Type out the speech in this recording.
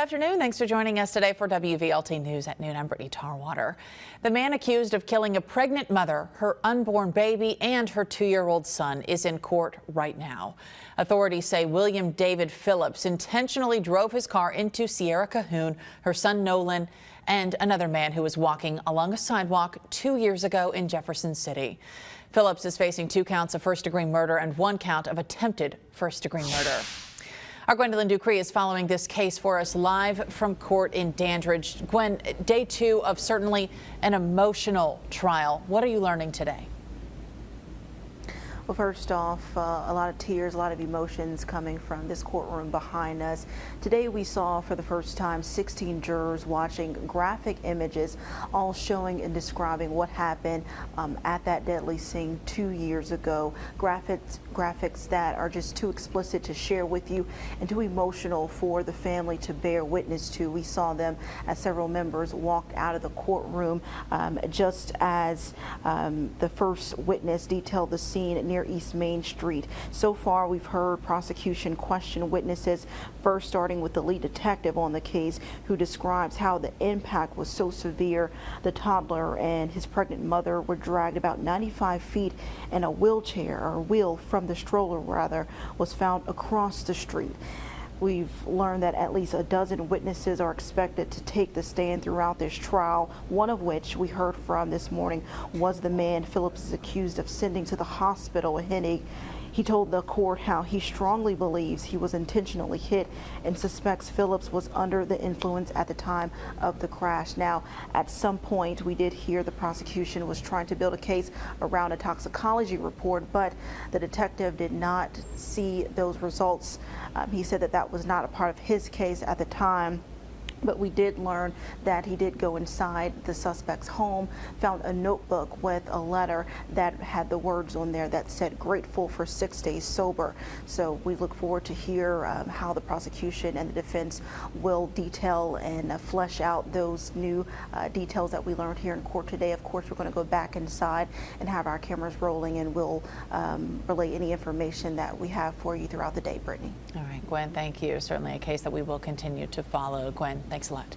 afternoon. Thanks for joining us today for WVLT News at noon. I'm Brittany Tarwater. The man accused of killing a pregnant mother, her unborn baby, and her 2-year-old son is in court right now. Authorities say William David Phillips intentionally drove his car into Sierra Cahoon, her son Nolan, and another man who was walking along a sidewalk 2 years ago in Jefferson City. Phillips is facing 2 counts of first-degree murder and 1 count of attempted first-degree murder. Our Gwendolyn Dupree is following this case for us live from court in Dandridge. Gwen, day 2 of certainly an emotional trial. What are you learning today? Well, first off, a lot of tears, a lot of emotions coming from this courtroom behind us. Today we saw for the first time 16 jurors watching graphic images, all showing and describing what happened at that deadly scene 2 years ago. Graphics that are just too explicit to share with you and too emotional for the family to bear witness to. We saw them as several members walked out of the courtroom just as the first witness detailed the scene near East Main Street. So far, we've heard prosecution question witnesses, first starting with the lead detective on the case, who describes how the impact was so severe. The toddler and his pregnant mother were dragged about 95 feet, and a wheelchair, or wheel from the stroller rather, was found across the street. We've learned that at least a dozen witnesses are expected to take the stand throughout this trial, one of which we heard from this morning was the man Phillips is accused of sending to the hospital in Hennig. He told the court how he strongly believes he was intentionally hit and suspects Phillips was under the influence at the time of the crash. Now, at some point, we did hear the prosecution was trying to build a case around a toxicology report, but the detective did not see those results. He said that that was not a part of his case at the time. But we did learn that he did go inside the suspect's home, found a notebook with a letter that had the words on there that said grateful for 6 days sober. So we look forward to hear how the prosecution and the defense will detail and flesh out those new details that we learned here in court today. Of course, we're going to go back inside and have our cameras rolling, and we'll relay any information that we have for you throughout the day, Brittany. All right, Gwen, thank you. Certainly a case that we will continue to follow. Gwen, thanks a lot.